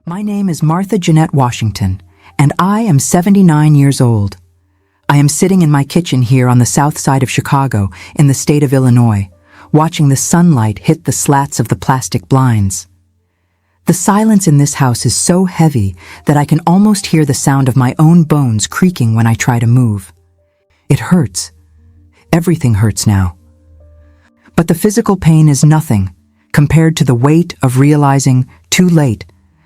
My name is Martha Jeanette Washington, and I am 79 years old. I am sitting in my kitchen here on the south side of Chicago, in the state of Illinois, watching the sunlight hit the slats of the plastic blinds. The silence in this house is so heavy that I can almost hear the sound of my own bones creaking when I try to move. It hurts. Everything hurts now. But the physical pain is nothing compared to the weight of realizing, too late,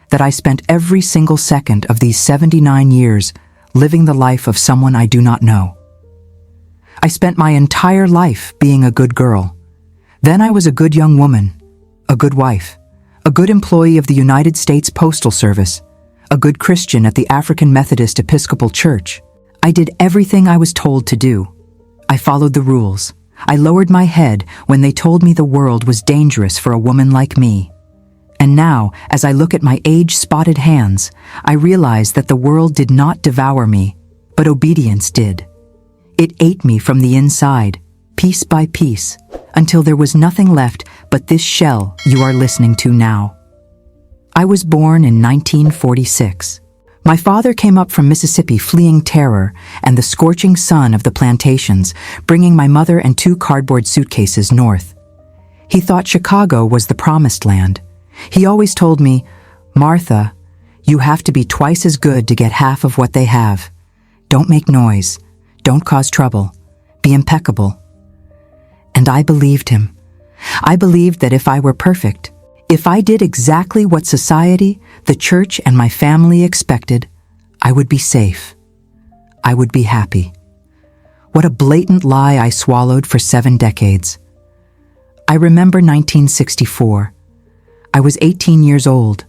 that I spent every single second of these 79 years living the life of someone I do not know. I spent my entire life being a good girl. Then I was a good young woman, a good wife, a good employee of the United States Postal Service, a good Christian at the African Methodist Episcopal Church. I did everything I was told to do. I followed the rules. I lowered my head when they told me the world was dangerous for a woman like me. And now, as I look at my age-spotted hands, I realize that the world did not devour me, but obedience did. It ate me from the inside, piece by piece, until there was nothing left but this shell you are listening to now. I was born in 1946. My father came up from Mississippi fleeing terror and the scorching sun of the plantations, bringing my mother and 2 cardboard suitcases north. He thought Chicago was the promised land. He always told me, "Martha, you have to be twice as good to get half of what they have. Don't make noise. Don't cause trouble. Be impeccable." And I believed him. I believed that if I were perfect, if I did exactly what society, the church, and my family expected, I would be safe. I would be happy. What a blatant lie I swallowed for 7 decades. I remember 1964. I was 18 years old.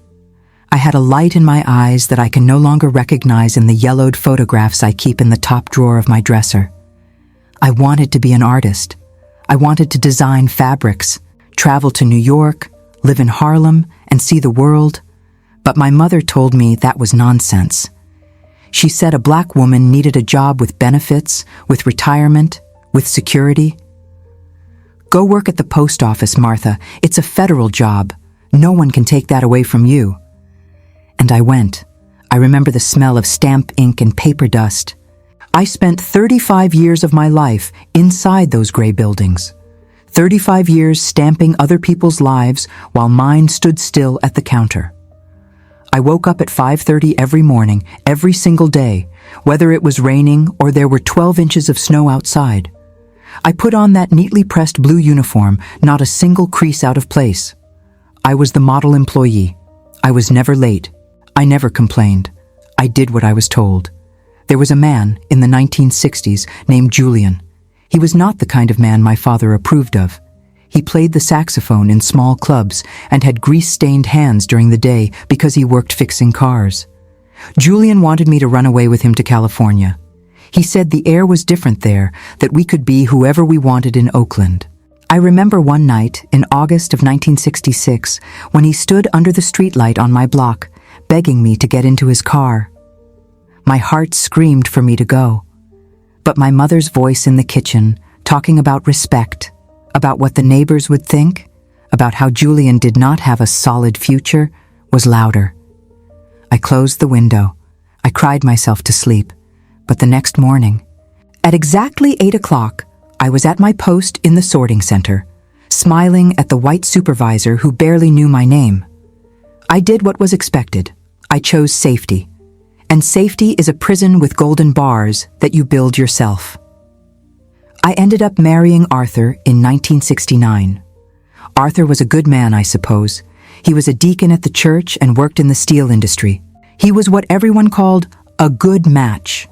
I had a light in my eyes that I can no longer recognize in the yellowed photographs I keep in the top drawer of my dresser. I wanted to be an artist. I wanted to design fabrics, travel to New York, live in Harlem, and see the world. But my mother told me that was nonsense. She said a black woman needed a job with benefits, with retirement, with security. "Go work at the post office, Martha. It's a federal job. No one can take that away from you." And I went. I remember the smell of stamp ink and paper dust. I spent 35 years of my life inside those gray buildings. 35 years stamping other people's lives while mine stood still at the counter. I woke up at 5:30 every morning, every single day, whether it was raining or there were 12 inches of snow outside. I put on that neatly pressed blue uniform, not a single crease out of place. I was the model employee. I was never late. I never complained. I did what I was told. There was a man in the 1960s named Julian. He was not the kind of man my father approved of. He played the saxophone in small clubs and had grease-stained hands during the day because he worked fixing cars. Julian wanted me to run away with him to California. He said the air was different there, that we could be whoever we wanted in Oakland. I remember one night in August of 1966 when he stood under the streetlight on my block, begging me to get into his car. My heart screamed for me to go. But my mother's voice in the kitchen, talking about respect, about what the neighbors would think, about how Julian did not have a solid future, was louder. I closed the window. I cried myself to sleep. But the next morning, at exactly 8 o'clock, I was at my post in the sorting center, smiling at the white supervisor who barely knew my name. I did what was expected. I chose safety. And safety is a prison with golden bars that you build yourself. I ended up marrying Arthur in 1969. Arthur was a good man, I suppose. He was a deacon at the church and worked in the steel industry. He was what everyone called a good match.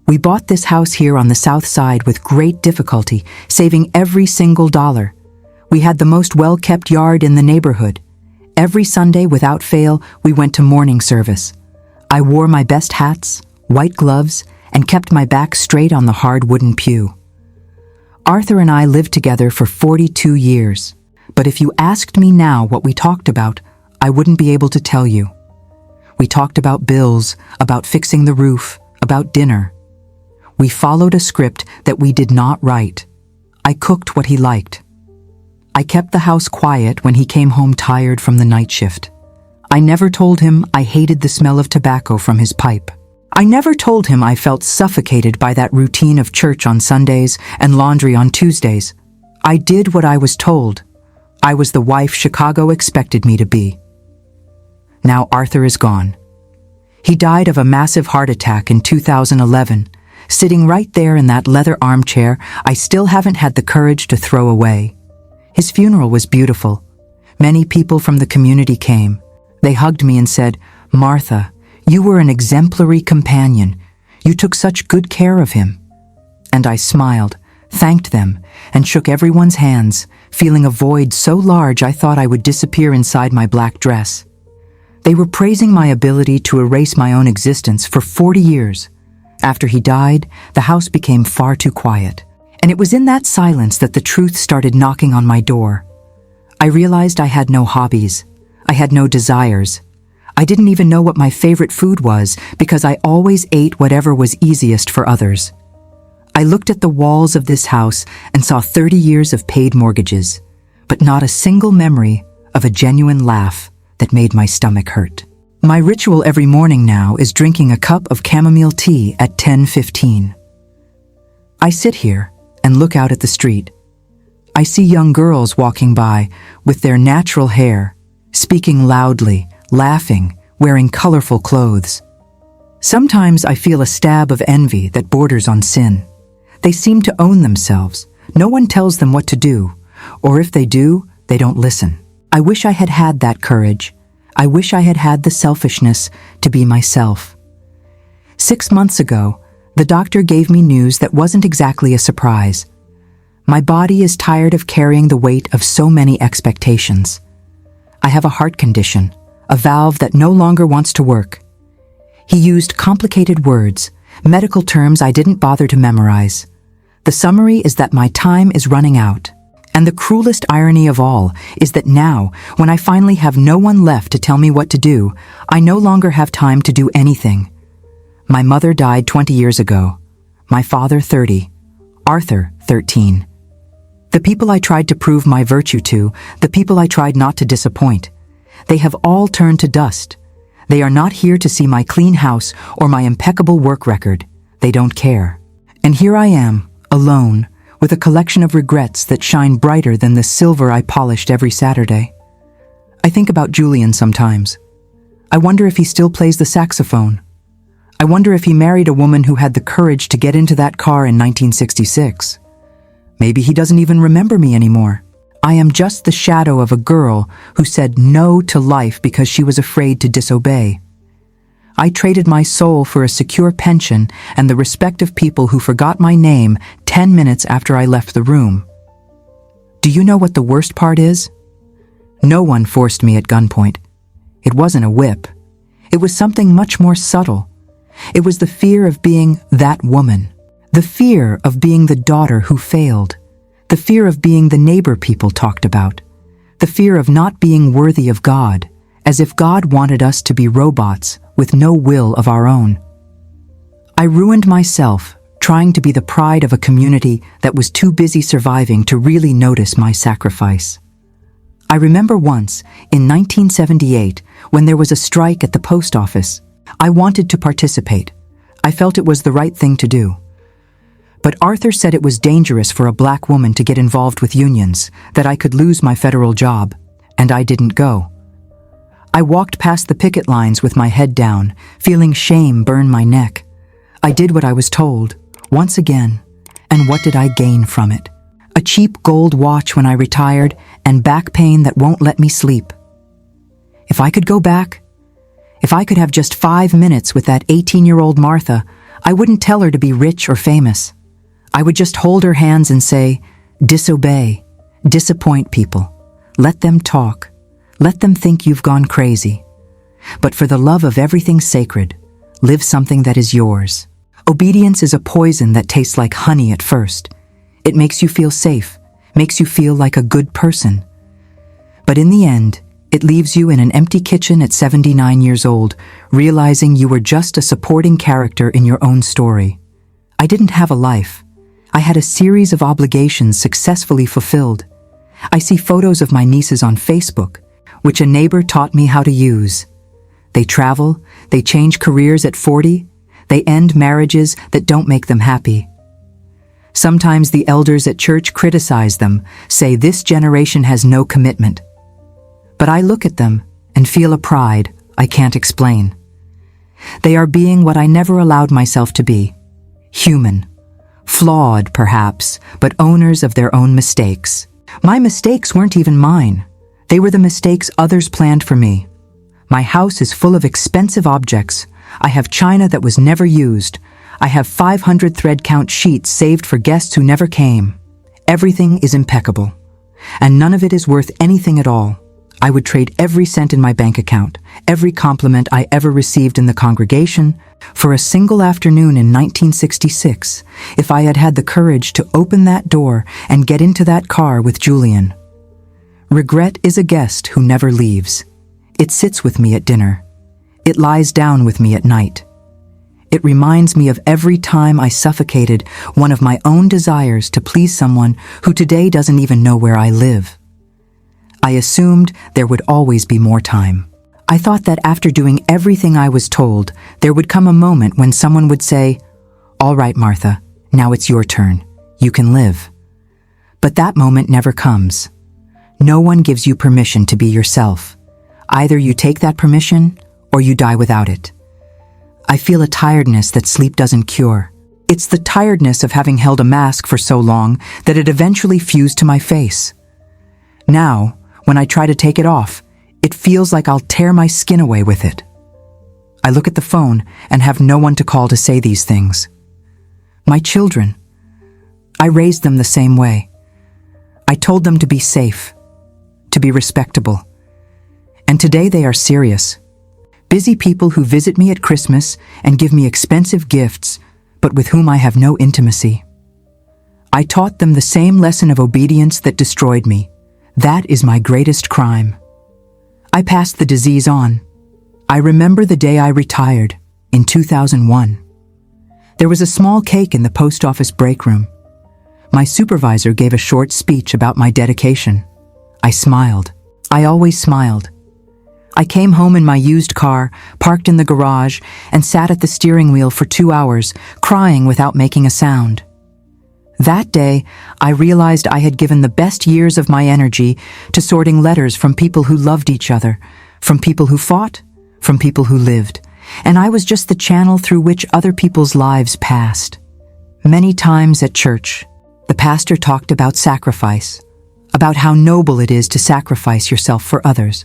We bought this house here on the south side with great difficulty, saving every single dollar. We had the most well-kept yard in the neighborhood. Every Sunday, without fail, we went to morning service. I wore my best hats, white gloves, and kept my back straight on the hard wooden pew. Arthur and I lived together for 42 years, but if you asked me now what we talked about, I wouldn't be able to tell you. We talked about bills, about fixing the roof, about dinner. We followed a script that we did not write. I cooked what he liked. I kept the house quiet when he came home tired from the night shift. I never told him I hated the smell of tobacco from his pipe. I never told him I felt suffocated by that routine of church on Sundays and laundry on Tuesdays. I did what I was told. I was the wife Chicago expected me to be. Now Arthur is gone. He died of a massive heart attack in 2011, sitting right there in that leather armchair I still haven't had the courage to throw away. His funeral was beautiful. Many people from the community came. They hugged me and said, "Martha, you were an exemplary companion. You took such good care of him." And I smiled, thanked them, and shook everyone's hands, feeling a void so large I thought I would disappear inside my black dress. They were praising my ability to erase my own existence for 40 years. After he died, the house became far too quiet. And it was in that silence that the truth started knocking on my door. I realized I had no hobbies. I had no desires. I didn't even know what my favorite food was because I always ate whatever was easiest for others. I looked at the walls of this house and saw 30 years of paid mortgages, but not a single memory of a genuine laugh that made my stomach hurt. My ritual every morning now is drinking a cup of chamomile tea at 10:15. I sit here and look out at the street. I see young girls walking by with their natural hair, speaking loudly, laughing, wearing colorful clothes. Sometimes I feel a stab of envy that borders on sin. They seem to own themselves. No one tells them what to do, or if they do, they don't listen. I wish I had had that courage. I wish I had had the selfishness to be myself. 6 months ago, the doctor gave me news that wasn't exactly a surprise. My body is tired of carrying the weight of so many expectations. I have a heart condition, a valve that no longer wants to work. He used complicated words, medical terms I didn't bother to memorize. The summary is that my time is running out. And the cruelest irony of all is that now, when I finally have no one left to tell me what to do, I no longer have time to do anything. My mother died 20 years ago. My father 30. Arthur 13. The people I tried to prove my virtue to, the people I tried not to disappoint, they have all turned to dust. They are not here to see my clean house or my impeccable work record. They don't care. And here I am, alone, with a collection of regrets that shine brighter than the silver I polished every Saturday. I think about Julian sometimes. I wonder if he still plays the saxophone. I wonder if he married a woman who had the courage to get into that car in 1966. Maybe he doesn't even remember me anymore. I am just the shadow of a girl who said no to life because she was afraid to disobey. I traded my soul for a secure pension and the respect of people who forgot my name 10 minutes after I left the room. Do you know what the worst part is? No one forced me at gunpoint. It wasn't a whip. It was something much more subtle. It was the fear of being that woman. The fear of being the daughter who failed. The fear of being the neighbor people talked about. The fear of not being worthy of God, as if God wanted us to be robots with no will of our own. I ruined myself trying to be the pride of a community that was too busy surviving to really notice my sacrifice. I remember once, in 1978, when there was a strike at the post office, I wanted to participate. I felt it was the right thing to do. But Arthur said it was dangerous for a black woman to get involved with unions, that I could lose my federal job, and I didn't go. I walked past the picket lines with my head down, feeling shame burn my neck. I did what I was told, once again, and what did I gain from it? A cheap gold watch when I retired, and back pain that won't let me sleep. If I could go back, if I could have just 5 minutes with that 18-year-old Martha, I wouldn't tell her to be rich or famous. I would just hold her hands and say, disobey, disappoint people, let them talk, let them think you've gone crazy. But for the love of everything sacred, live something that is yours. Obedience is a poison that tastes like honey at first. It makes you feel safe, makes you feel like a good person. But in the end, it leaves you in an empty kitchen at 79 years old, realizing you were just a supporting character in your own story. I didn't have a life. I had a series of obligations successfully fulfilled. I see photos of my nieces on Facebook, which a neighbor taught me how to use. They travel, they change careers at 40, they end marriages that don't make them happy. Sometimes the elders at church criticize them, say this generation has no commitment. But I look at them and feel a pride I can't explain. They are being what I never allowed myself to be. Human. Flawed, perhaps, but owners of their own mistakes. My mistakes weren't even mine. They were the mistakes others planned for me. My house is full of expensive objects. I have china that was never used. I have 500 thread count sheets saved for guests who never came. Everything is impeccable. And none of it is worth anything at all. I would trade every cent in my bank account, every compliment I ever received in the congregation, for a single afternoon in 1966, if I had had the courage to open that door and get into that car with Julian. Regret is a guest who never leaves. It sits with me at dinner. It lies down with me at night. It reminds me of every time I suffocated one of my own desires to please someone who today doesn't even know where I live. I assumed there would always be more time. I thought that after doing everything I was told, there would come a moment when someone would say, "All right, Martha, now it's your turn. You can live." But that moment never comes. No one gives you permission to be yourself. Either you take that permission, or you die without it. I feel a tiredness that sleep doesn't cure. It's the tiredness of having held a mask for so long that it eventually fused to my face. Now, when I try to take it off, it feels like I'll tear my skin away with it. I look at the phone and have no one to call to say these things. My children. I raised them the same way. I told them to be safe, to be respectable. And today they are serious. Busy people who visit me at Christmas and give me expensive gifts, but with whom I have no intimacy. I taught them the same lesson of obedience that destroyed me. That is my greatest crime. I passed the disease on. I remember the day I retired, in 2001. There was a small cake in the post office break room. My supervisor gave a short speech about my dedication. I smiled. I always smiled. I came home in my used car, parked in the garage, and sat at the steering wheel for 2 hours, crying without making a sound. That day, I realized I had given the best years of my energy to sorting letters from people who loved each other, from people who fought, from people who lived, and I was just the channel through which other people's lives passed. Many times at church, the pastor talked about sacrifice, about how noble it is to sacrifice yourself for others.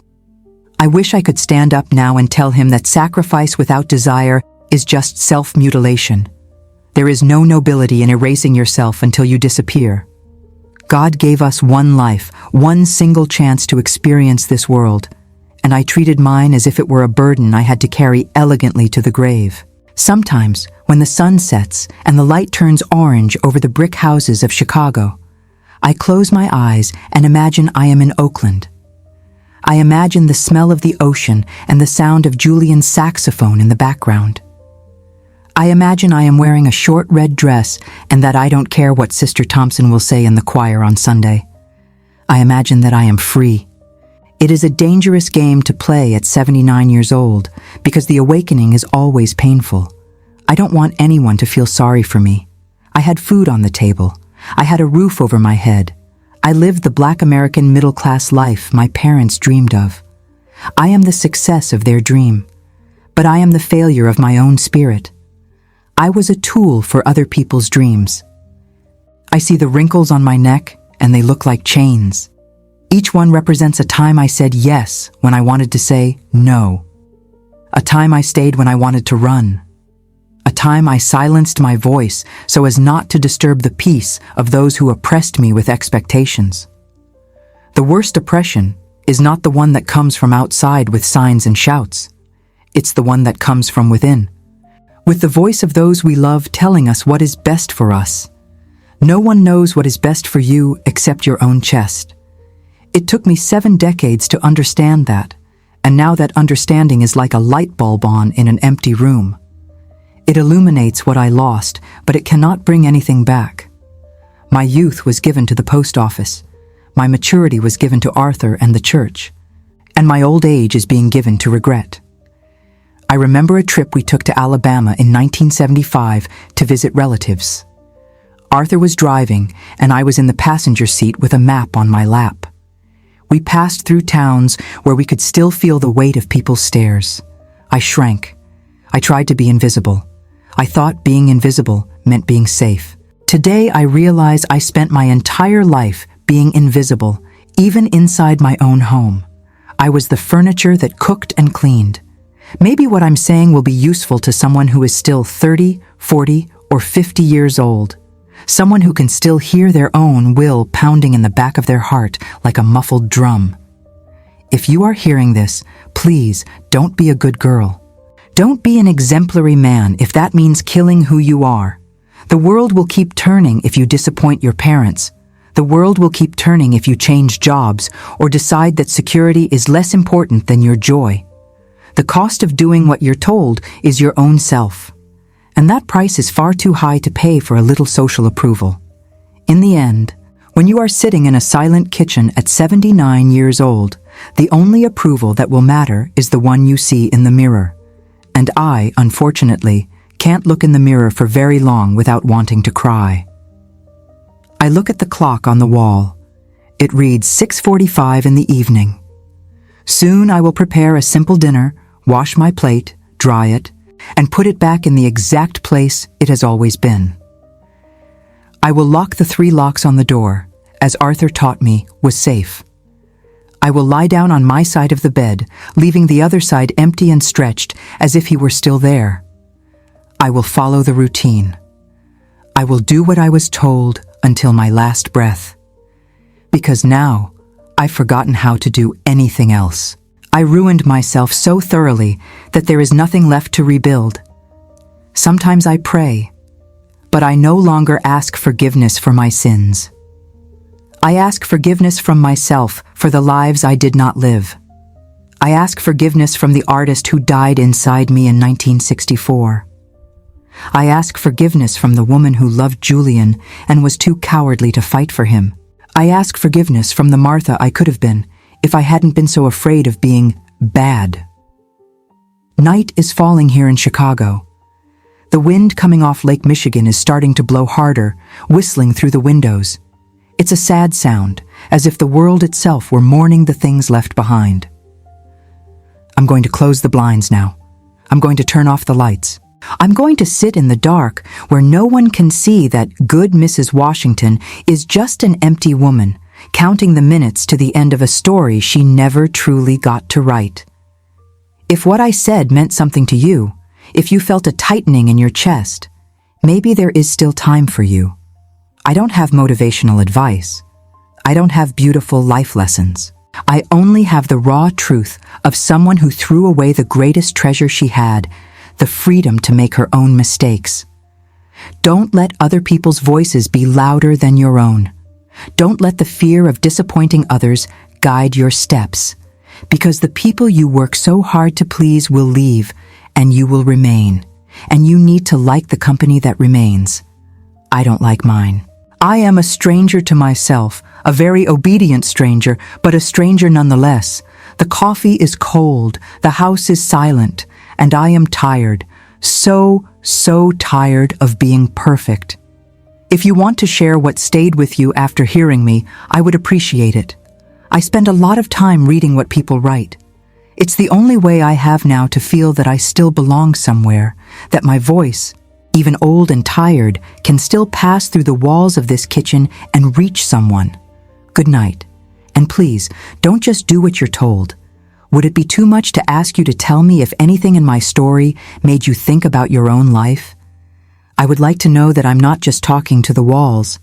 I wish I could stand up now and tell him that sacrifice without desire is just self-mutilation. There is no nobility in erasing yourself until you disappear. God gave us one life, one single chance to experience this world, and I treated mine as if it were a burden I had to carry elegantly to the grave. Sometimes, when the sun sets and the light turns orange over the brick houses of Chicago, I close my eyes and imagine I am in Oakland. I imagine the smell of the ocean and the sound of Julian's saxophone in the background. I imagine I am wearing a short red dress and that I don't care what Sister Thompson will say in the choir on Sunday. I imagine that I am free. It is a dangerous game to play at 79 years old because the awakening is always painful. I don't want anyone to feel sorry for me. I had food on the table. I had a roof over my head. I lived the Black American middle-class life my parents dreamed of. I am the success of their dream, but I am the failure of my own spirit. I was a tool for other people's dreams. I see the wrinkles on my neck, and they look like chains. Each one represents a time I said yes when I wanted to say no. A time I stayed when I wanted to run. A time I silenced my voice so as not to disturb the peace of those who oppressed me with expectations. The worst oppression is not the one that comes from outside with signs and shouts. It's the one that comes from within, with the voice of those we love telling us what is best for us. No one knows what is best for you except your own chest. It took me 7 decades to understand that, and now that understanding is like a light bulb on in an empty room. It illuminates what I lost, but it cannot bring anything back. My youth was given to the post office. My maturity was given to Arthur and the church. and my old age is being given to regret. I remember a trip we took to Alabama in 1975 to visit relatives. Arthur was driving, and I was in the passenger seat with a map on my lap. We passed through towns where we could still feel the weight of people's stares. I shrank. I tried to be invisible. I thought being invisible meant being safe. Today I realize I spent my entire life being invisible, even inside my own home. I was the furniture that cooked and cleaned. Maybe what I'm saying will be useful to someone who is still 30, 40, or 50 years old. Someone who can still hear their own will pounding in the back of their heart like a muffled drum. If you are hearing this, please don't be a good girl. Don't be an exemplary man if that means killing who you are. The world will keep turning if you disappoint your parents. The world will keep turning if you change jobs or decide that security is less important than your joy. The cost of doing what you're told is your own self. And that price is far too high to pay for a little social approval. In the end, when you are sitting in a silent kitchen at 79 years old, the only approval that will matter is the one you see in the mirror. And I, unfortunately, can't look in the mirror for very long without wanting to cry. I look at the clock on the wall. It reads 6:45 in the evening. Soon I will prepare a simple dinner, wash my plate, dry it, and put it back in the exact place it has always been. I will lock the 3 locks on the door, as Arthur taught me was safe. I will lie down on my side of the bed, leaving the other side empty and stretched as if he were still there. I will follow the routine. I will do what I was told until my last breath. Because now, I've forgotten how to do anything else. I ruined myself so thoroughly that there is nothing left to rebuild. Sometimes I pray, but I no longer ask forgiveness for my sins. I ask forgiveness from myself for the lives I did not live. I ask forgiveness from the artist who died inside me in 1964. I ask forgiveness from the woman who loved Julian and was too cowardly to fight for him. I ask forgiveness from the Martha I could have been if I hadn't been so afraid of being bad. Night is falling here in Chicago. The wind coming off Lake Michigan is starting to blow harder, whistling through the windows. It's a sad sound, as if the world itself were mourning the things left behind. I'm going to close the blinds now. I'm going to turn off the lights. I'm going to sit in the dark where no one can see that good Mrs. Washington is just an empty woman, counting the minutes to the end of a story she never truly got to write. If what I said meant something to you, if you felt a tightening in your chest, maybe there is still time for you. I don't have motivational advice. I don't have beautiful life lessons. I only have the raw truth of someone who threw away the greatest treasure she had, the freedom to make her own mistakes. Don't let other people's voices be louder than your own. Don't let the fear of disappointing others guide your steps, because the people you work so hard to please will leave, and you will remain, and you need to like the company that remains. I don't like mine. I am a stranger to myself, a very obedient stranger, but a stranger nonetheless. The coffee is cold, the house is silent, and I am tired, so tired of being perfect. If you want to share what stayed with you after hearing me, I would appreciate it. I spend a lot of time reading what people write. It's the only way I have now to feel that I still belong somewhere, that my voice, even old and tired, can still pass through the walls of this kitchen and reach someone. Good night. And please, don't just do what you're told. Would it be too much to ask you to tell me if anything in my story made you think about your own life? I would like to know that I'm not just talking to the walls.